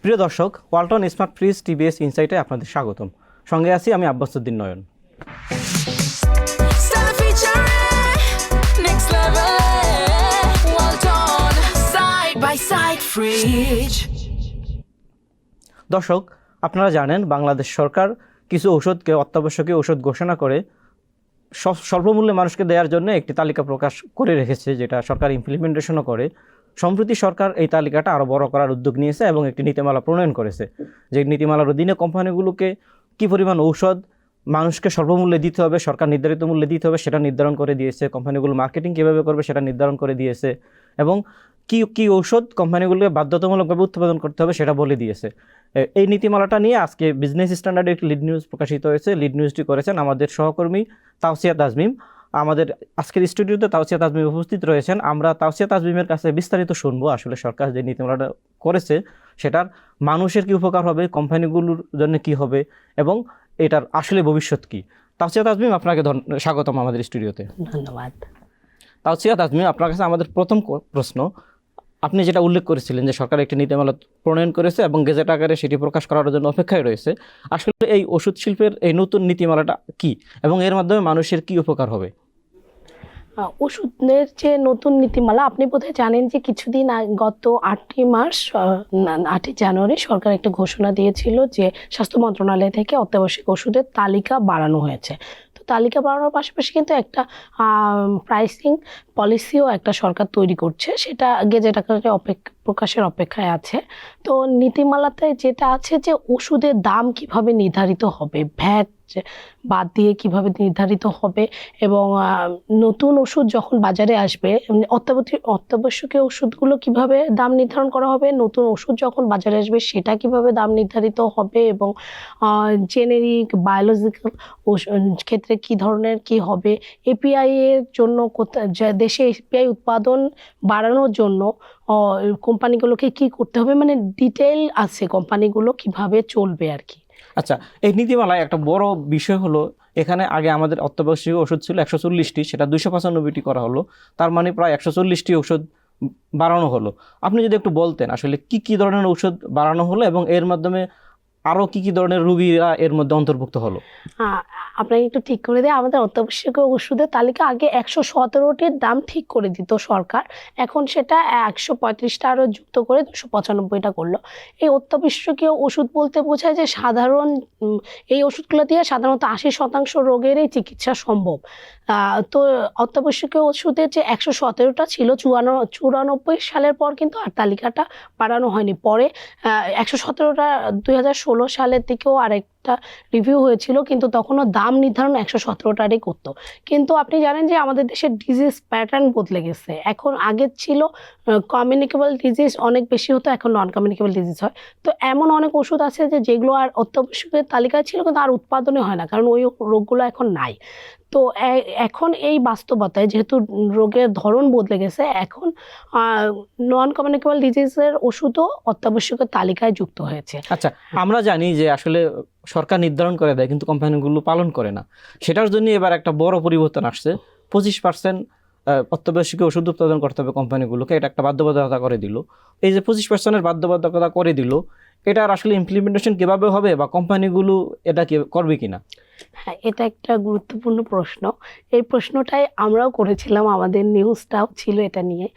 প্রিয় দর্শক, Walton smart fridge TVS ইনসাইটে আপনাদের স্বাগতম। সঙ্গে আছি আমি আব্বাসউদ্দিন নয়ন। দর্শক, আপনারা জানেন বাংলাদেশ সরকার কিছু ওষুধকে অত্যাবশ্যকীয় ওষুধ ঘোষণা করে স্বল্পমূল্যে মানুষকে দেওয়ার জন্য একটি তালিকা প্রকাশ করে রেখেছে, যেটা সরকার ইমপ্লিমেন্টেশনও করে। সম্প্রতি সরকার এই তালিকাটা আরও বড় করার উদ্যোগ নিয়েছে এবং একটি নীতিমালা প্রণয়ন করেছে, যে নীতিমালার অধীনে কোম্পানিগুলোকে কী পরিমাণ ঔষধ মানুষকে স্বল্পমূল্যে দিতে হবে, সরকার নির্ধারিত মূল্যে দিতে হবে সেটা নির্ধারণ করে দিয়েছে। কোম্পানিগুলো মার্কেটিং কীভাবে করবে সেটা নির্ধারণ করে দিয়েছে এবং কি ঔষধ কোম্পানিগুলোকে বাধ্যতামূলকভাবে উৎপাদন করতে হবে সেটা বলে দিয়েছে। এই নীতিমালাটা নিয়ে আজকে বিজনেস স্ট্যান্ডার্ডে একটি লিড নিউজ প্রকাশিত হয়েছে। লিড নিউজটি করেছেন আমাদের সহকর্মী তাওসিয়া তাজমিম। আমাদের আজকের স্টুডিওতে তাওসিয়া তাজমিম উপস্থিত রয়েছেন। আমরা তাওসিয়া তাজমিমের কাছে বিস্তারিত শুনবো আসলে সরকার যে নীতিমালাটা করেছে সেটার মানুষের কি উপকার হবে, কোম্পানিগুলোর জন্য কি হবে এবং এটার আসলে ভবিষ্যৎ কি। তাওসিয়া তাজমিম, আপনাকে স্বাগতম আমাদের স্টুডিওতে। ধন্যবাদ। তাওসিয়া তাজমিম, আপনার কাছে আমাদের প্রথম প্রশ্ন, আপনি যেটা উল্লেখ করেছিলেন যে সরকার একটি নীতিমালা প্রণয়ন করেছে এবং গেজেট আকারে সেটি প্রকাশ করার জন্য অপেক্ষায় রয়েছে, আসলে এই ওষুধ শিল্পের এই নতুন নীতিমালাটা কি এবং এর মাধ্যমে মানুষের কি উপকার হবে? ওষুধের যে নতুন নীতিমালা, আপনি বোধহয় জানেন যে কিছুদিন গত 8ই জানুয়ারি সরকার একটা ঘোষণা দিয়েছিল যে স্বাস্থ্য মন্ত্রণালয় থেকে অত্যাবশ্যক ওষুধের তালিকা বাড়ানো হয়েছে। তো তালিকা বাড়ানোর পাশাপাশি কিন্তু একটা প্রাইসিং পলিসিও একটা সরকার তৈরি করছে, সেটা গেজেট আকারে প্রকাশের অপেক্ষায় আছে। তো নীতিমালাতে যেটা আছে যে ওষুধের দাম কিভাবে নির্ধারিত হবে, ভ্যাট বাদ দিয়ে কিভাবে নির্ধারিত হবে এবং নতুন ওষুধ যখন বাজারে আসবে অত্যাবশ্যকীয় ওষুধগুলো কিভাবে দাম নির্ধারণ করা হবে, নতুন ওষুধ যখন বাজারে আসবে সেটা কিভাবে দাম নির্ধারিত হবে এবং জেনেরিক বায়োলজিক্যাল ক্ষেত্রে কি ধরনের কি হবে, এপিআই এর জন্য দেশে এপিআই উৎপাদন বাড়ানোর জন্য কোম্পানিগুলোকে কি করতে হবে, মানে ডিটেইল আছে কোম্পানিগুলো কিভাবে চলবে আর কি। আচ্ছা, এই নীতিমালায় একটা বড় বিষয় হলো, এখানে আগে আমাদের অত্যাবশ্যকীয় ওষুধ ছিল 140টি, সেটা 295টি করা হলো, তার মানে প্রায় 140টি ওষুধ বাড়ানো হলো। আপনি যদি একটু বলতেন আসলে কি কি ধরনের ওষুধ বাড়ানো হলো এবং এর মাধ্যমে আরও কি কি ধরনের রোগীরা এর মধ্যে অন্তর্ভুক্ত হলো? আপনাকে একটু ঠিক করে দেয়, আমাদের অত্যাবশ্যকীয় ওষুধের তালিকা আগে 117টির দাম ঠিক করে দিত সরকার, এখন সেটা 135টা আরও যুক্ত করে 295টা করলো। এই অত্যাবশ্যকীয় ওষুধ বলতে বোঝায় যে সাধারণ এই ওষুধগুলো দিয়ে সাধারণত 80% রোগেরই চিকিৎসা সম্ভব। তো অত্যাবশ্যকীয় ওষুধের যে 117টা ছিল 94 সালের পর কিন্তু আর তালিকাটা বাড়ানো হয়নি। পরে 117টা 2016 সালের দিকেও আরেকটা রিভিউ হয়েছিল, কিন্তু তখনও দাম নির্ধারণ 117টারই করতো। কিন্তু আপনি জানেন যে আমাদের দেশের ডিজিজ প্যাটার্ন বদলে গেছে। এখন আগের ছিল কমিউনিকেবল ডিজিজ অনেক বেশি হতো, এখন নন কমিউনিকেবল ডিজিজ হয়। তো এমন অনেক ওষুধ আছে যেগুলো আর অত্যাবশ্যকের তালিকায় ছিল কিন্তু আর উৎপাদনে হয় না, কারণ ওই রোগগুলো এখন নাই। তো এখন এই বাস্তবতায় যেহেতু রোগের ধরন বদলে গেছে, এখন নন কমিউনিকেবল ডিজিজের ওষুধও অত্যাবশ্যকের তালিকায় যুক্ত হয়েছে। আচ্ছা, আমরা জানি যে আসলে সরকার নির্ধারণ করে দেয় কিন্তু কোম্পানিগুলো পালন করে না। সেটার জন্য এবার একটা বড় পরিবর্তন আসছে। 25% অত্যাবশ্যকীয় ওষুধ উৎপাদন করতে হবে কোম্পানিগুলোকে, এটা একটা বাধ্যবাধকতা করে দিল। এই যে 25%-এর বাধ্যবাধকতা করে দিল, এটার আসলে ইমপ্লিমেন্টেশন কীভাবে হবে বা কোম্পানিগুলো এটা করবে কিনা? হ্যাঁ, এটা একটা গুরুত্বপূর্ণ প্রশ্ন। এই প্রশ্নটাই আমরাও করেছিলাম, আমাদের নিউজটাও ছিল এটা নিয়ে।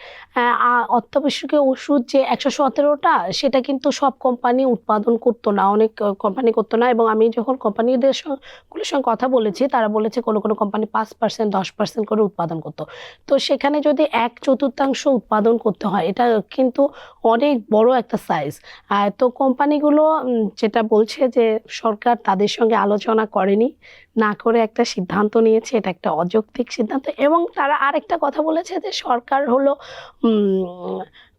অত্যাবশ্যকীয় ওষুধ যে 117টা, সেটা কিন্তু সব কোম্পানি উৎপাদন করতো না, অনেক কোম্পানি করতো না। এবং আমি যখন কোম্পানিগুলোর সঙ্গে কথা বলেছি, তারা বলেছে কোনো কোনো কোম্পানি 5%, 10% করে উৎপাদন করতো। তো সেখানে যদি 1/4 উৎপাদন করতে হয়, এটা কিন্তু অনেক বড় একটা সাইজ। তো কোম্পানিগুলো যেটা বলছে যে সরকার তাদের সঙ্গে আলোচনা করেনি, না করে একটা সিদ্ধান্ত নিয়েছে, এটা একটা অযৌক্তিক সিদ্ধান্ত। এবং তারা আরেকটা কথা বলেছে যে সরকার হলো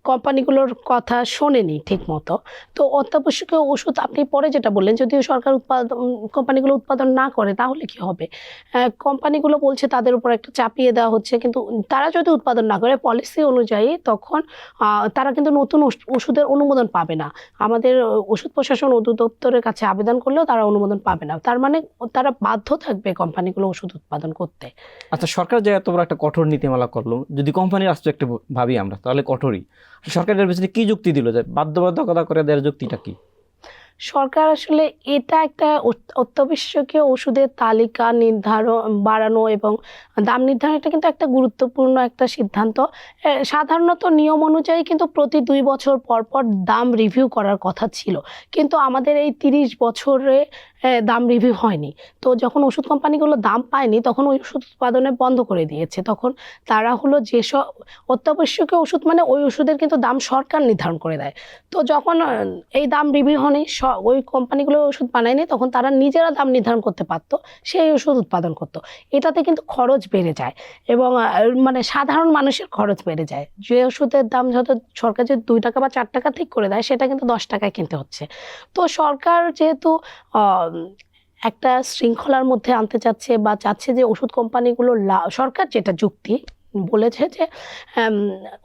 কোম্পানিগুলোর কথা শোনেনি ঠিক মতো। তো অত্যাবশ্যকীয় ওষুধ আপনি পরে যেটা বললেন, যদিও সরকার কোম্পানিগুলো উৎপাদন না করে তাহলে কি হবে? কোম্পানিগুলো বলছে তাদের উপর একটা চাপিয়ে দেওয়া হচ্ছে, কিন্তু তারা যদি উৎপাদন না করে পলিসি অনুযায়ী, তখন তারা কিন্তু নতুন ওষুধের অনুমোদন পাবে না। আমাদের ওষুধ প্রশাসন অধিদপ্তরের কাছে আবেদন করলেও তারা অনুমোদন পাবে না। তার মানে তারা বাধ্য থাকবে কোম্পানিগুলো ওষুধ উৎপাদন করতে। আচ্ছা, সরকার যে এত বড় একটা কঠোর নীতিমালা করলো, যদি কোম্পানির অ্যাসপেক্টে ভাবি আমরা, তাহলে কঠোরই। সরকারের পিছনে কি যুক্তি দিল, যে বাধ্যবাধকতা করে দেওয়ার যুক্তিটা কি? সরকার আসলে এটা একটা অত্যাবশ্যকীয় ওষুধের তালিকা নির্ধারণ বাড়ানো এবং দাম নির্ধারণ, এটা কিন্তু একটা গুরুত্বপূর্ণ একটা সিদ্ধান্ত। সাধারণত নিয়ম অনুযায়ী কিন্তু প্রতি ২ বছর পর পর দাম রিভিউ করার কথা ছিল, কিন্তু আমাদের এই ৩০ বছরে দাম রিভিউ হয়নি। তো যখন ওষুধ কোম্পানিগুলো দাম পায়নি তখন ওই ওষুধ উৎপাদনে বন্ধ করে দিয়েছে। তখন তারা হলো যেসব অত্যাবশ্যকীয় ওষুধ, মানে ওই ওষুধের কিন্তু দাম সরকার নির্ধারণ করে দেয়। তো যখন এই দাম রিভিউ হয়নি, ওই কোম্পানিগুলো ওষুধ বানায়নি, তখন তারা নিজেরা দাম নির্ধারণ করতে পারতো, সেই ওষুধ উৎপাদন করতো। এটাতে কিন্তু খরচ বেড়ে যায় এবং মানে সাধারণ মানুষের খরচ বেড়ে যায়। যে ওষুধের দাম যত সরকার যে 2 টাকা বা 4 টাকা ঠিক করে দেয়, সেটা কিন্তু 10 টাকায় কিনতে হচ্ছে। তো সরকার যেহেতু একটা শৃঙ্খলার মধ্যে আনতে চাচ্ছে বা চাচ্ছে যে ওষুধ কোম্পানিগুলো সরকার যেটা যুক্তি বলেছে যে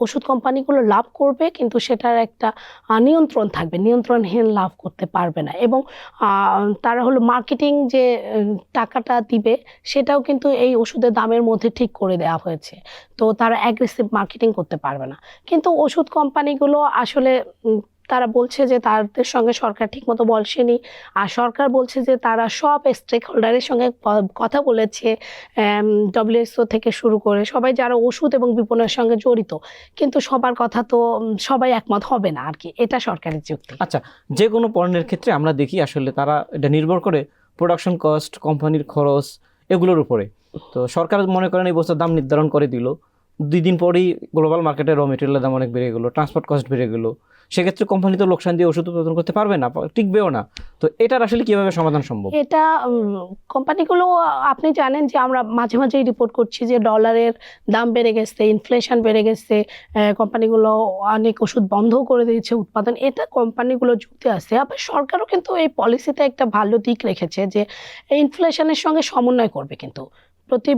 ওষুধ কোম্পানিগুলো লাভ করবে, কিন্তু সেটার একটা নিয়ন্ত্রণ থাকবে, নিয়ন্ত্রণহীন লাভ করতে পারবে না। এবং তারা হলো মার্কেটিং যে টাকাটা দিবে, সেটাও কিন্তু এই ওষুধের দামের মধ্যে ঠিক করে দেওয়া হয়েছে। তো তারা অ্যাগ্রেসিভ মার্কেটিং করতে পারবে না। কিন্তু ওষুধ কোম্পানিগুলো আসলে তারা বলছে যে তাদের সঙ্গে সরকার ঠিকমতো বসেনি, আর সরকার বলছে যে তারা সব স্টেক হোল্ডারের সঙ্গে কথা বলেছে, WHO থেকে শুরু করে সবাই যারা ওষুধ এবং বিপণনের সঙ্গে জড়িত, কিন্তু সবার কথা তো সবাই একমত হবে না আর কি, এটা সরকারের যুক্তি। আচ্ছা, যে কোনো পণ্যের ক্ষেত্রে আমরা দেখি আসলে তারা এটা নির্ভর করে প্রোডাকশন কস্ট, কোম্পানির খরচ, এগুলোর উপরে। তো সরকার মনে করেন এই বছর দাম নির্ধারণ করে দিল, 2 দিন পরেই গ্লোবাল মার্কেটে র মেটেরিয়ালের দাম অনেক বেড়ে গেলো, ট্রান্সপোর্ট কস্ট বেড়ে গেলো, সেক্ষেত্রে কোম্পানি তো লোকসান দিয়ে ওষুধ উৎপাদন করতে পারবে না, টিকবেও না। তো এটার আসলে কিভাবে সমাধান সম্ভব? এটা কোম্পানিগুলো, আপনি জানেন যে আমরা মাঝে মাঝেই রিপোর্ট করছি যে ডলারের দাম বেড়ে গেছে, ইনফ্লেশন বেড়ে গেছে, কোম্পানিগুলো অনেক ওষুধ বন্ধ করে দিয়েছে উৎপাদন, এটা কোম্পানিগুলো যুক্তি আছে। আবার সরকারও কিন্তু এই পলিসিতে একটা ভালো দিক রেখেছে যে ইনফ্লেশনের সঙ্গে সমন্বয় করবে, কিন্তু প্রতি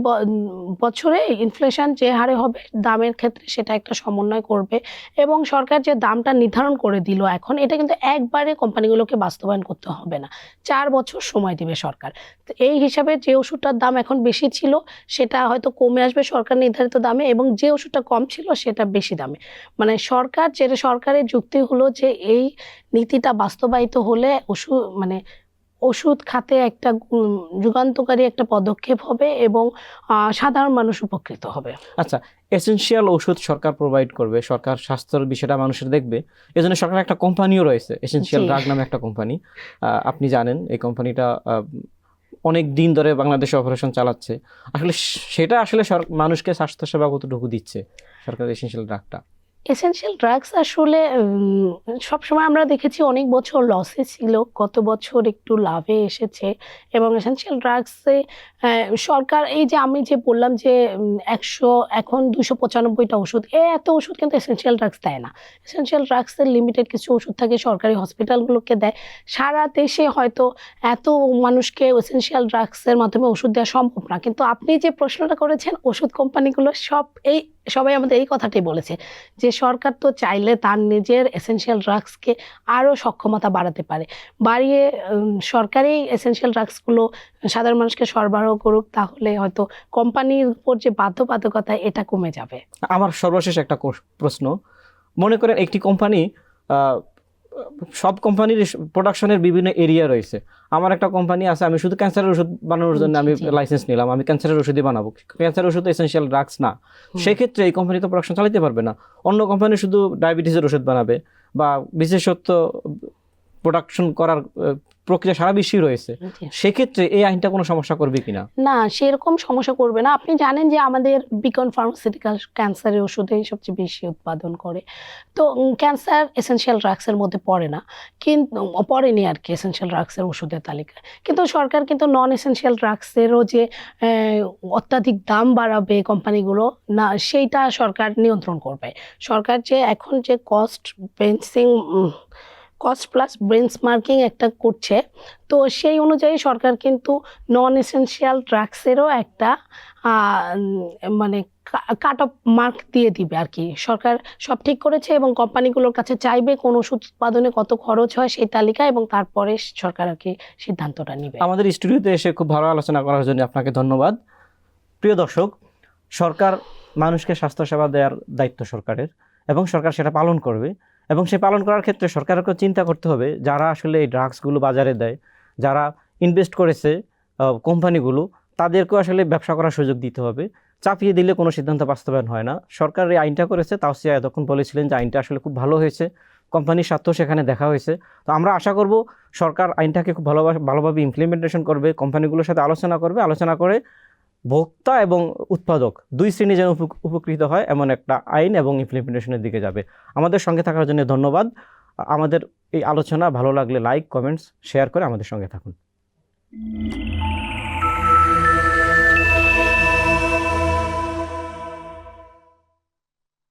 বছরে ইনফ্লেশন যে হারে হবে দামের ক্ষেত্রে সেটা একটা সমন্বয় করবে। এবং সরকার যে দামটা নির্ধারণ করে দিল এখন, এটা কিন্তু একবারে কোম্পানিগুলোকে বাস্তবায়ন করতে হবে না, 4 বছর সময় দিবে সরকার। তো এই হিসাবে যে ওষুধটার দাম এখন বেশি ছিল সেটা হয়তো কমে আসবে সরকার নির্ধারিত দামে, এবং যে ওষুধটা কম ছিল সেটা বেশি দামে। মানে সরকারের যুক্তি হলো যে এই নীতিটা বাস্তবায়িত হলে ওষুধ খাতে একটা যুগান্তকারী একটা পদক্ষেপ হবে এবং সাধারণ মানুষ উপকৃত হবে। আচ্ছা, এসেনশিয়াল ওষুধ সরকার প্রোভাইড করবে, সরকার স্বাস্থ্যের বিষয়টা মানুষের দেখবে, এজন্য সরকার একটা কোম্পানিও রয়েছে, এসেনশিয়াল ড্রাগ নামে একটা কোম্পানি। আপনি জানেন এই কোম্পানিটা অনেক দিন ধরে বাংলাদেশে অপারেশন চালাচ্ছে। আসলে সেটা আসলে মানুষকে স্বাস্থ্যসেবা কতটুকু দিচ্ছে সরকার এসেনশিয়াল ড্রাগটা? এসেনশিয়াল ড্রাগস আসলে সবসময় আমরা দেখেছি অনেক বছর লসে ছিল, গত বছর একটু লাভে এসেছে। এবং এসেনশিয়াল ড্রাগসে সরকার, এই যে আমি যে বললাম যে 100 এখন 295টা ওষুধ, এত ওষুধ কিন্তু এসেনশিয়াল ড্রাগস দেয় না। এসেনশিয়াল ড্রাগসের লিমিটেড কিছু ওষুধ থাকে, সরকারি হসপিটালগুলোকে দেয়। সারা দেশে হয়তো এত মানুষকে এসেনশিয়াল ড্রাগসের মাধ্যমে ওষুধ দেওয়া সম্ভব না। কিন্তু আপনি যে প্রশ্নটা করেছেন, ওষুধ কোম্পানিগুলো সবাই আমাদের এই কথাটাই বলেছে যে সরকার তো চাইলে তার নিজের এসেনশিয়াল ড্রাগসকে আরও সক্ষমতা বাড়াতে পারে, বাড়িয়ে সরকারি এসেনশিয়াল ড্রাগসগুলো সাধারণ মানুষকে সরবরাহ করুক, তাহলে হয়তো কোম্পানির উপর যে বাধ্যবাধকতা এটা কমে যাবে। আমার সর্বশেষ একটা প্রশ্ন, মনে করেন একটি কোম্পানি, সব কোম্পানির প্রোডাকশনের বিভিন্ন এরিয়া রয়েছে। আমার একটা কোম্পানি আছে, আমি শুধু ক্যান্সারের ওষুধ বানানোর জন্য আমি লাইসেন্স নিলাম, আমি ক্যান্সারের ওষুধই বানাবো, ক্যান্সারের ওষুধ এসেনশিয়াল ড্রাগস না, সেক্ষেত্রে এই কোম্পানি তো প্রোডাকশন চালাতে পারবে না। অন্য কোম্পানি শুধু ডায়াবেটিসের ওষুধ বানাবে বা বিশেষত্ব প্রোডাকশন করার প্রক্রিয়া সারা বিশ্বেই রয়েছে, সেক্ষেত্রে এই আইনটা কোনো সমস্যা করবে কিনা? না, সেরকম সমস্যা করবে না। আপনি জানেন যে আমাদের বিকন ফার্মাসিউটিক্যাল ক্যান্সারের ওষুধেই সবচেয়ে বেশি উৎপাদন করে। তো ক্যান্সার এসেনশিয়াল ড্রাগসের মধ্যে পড়ে না, কিন্তু পড়েনি আর কি এসেনশিয়াল ড্রাগসের ওষুধের তালিকায়। কিন্তু সরকার কিন্তু নন এসেনশিয়াল ড্রাগসেরও যে অত্যাধিক দাম বাড়াবে কোম্পানিগুলো, না সেইটা সরকার নিয়ন্ত্রণ করবে। সরকার যে এখন যে কস্ট প্লাস বেঞ্চমার্কিং একটা করছে, তো সেই অনুযায়ী সরকার কিন্তু নন এসেনশিয়াল ড্রাগসেরও একটা মানে কাট অফ মার্ক দিয়ে দিবে আর কি। সরকার সব ঠিক করেছে এবং কোম্পানিগুলোর কাছে চাইবে কোন ওষুধ উৎপাদনে কত খরচ হয় সেই তালিকা, এবং তারপরে সরকার আর কি সিদ্ধান্তটা নেবে। আমাদের স্টুডিওতে এসে খুব ভালো আলোচনা করার জন্য আপনাকে ধন্যবাদ। প্রিয় দর্শক, সরকার মানুষকে স্বাস্থ্যসেবা দেওয়ার দায়িত্ব সরকারের, এবং সরকার সেটা পালন করবে। এবং সে পালন করার ক্ষেত্রে সরকারকে চিন্তা করতে হবে যারা আসলে এই ড্রাগসগুলো বাজারে দেয়, যারা ইনভেস্ট করেছে কোম্পানিগুলো, তাদেরকেও আসলে ব্যবসা করার সুযোগ দিতে হবে। চাপিয়ে দিলে কোনো সিদ্ধান্ত বাস্তবায়ন হয় না। সরকার এই আইনটা করেছে, তাওসিয়া এতক্ষণ বলেছিলেন যে আইনটা আসলে খুব ভালো হয়েছে, কোম্পানির স্বার্থ সেখানে দেখা হয়েছে। তো আমরা আশা করব সরকার আইনটাকে খুব ভালোভাবে ইমপ্লিমেন্টেশন করবে, কোম্পানিগুলোর সাথে আলোচনা করে ভোক্তা এবং উৎপাদক দুই শ্রেণী যেন উপকৃত হয় এমন একটা আইন এবং ইমপ্লিমেন্টেশনের দিকে যাবে। আমাদের সঙ্গে থাকার জন্য ধন্যবাদ। আমাদের এই আলোচনা ভালো লাগলে লাইক, কমেন্টস, শেয়ার করে আমাদের সঙ্গে থাকুন।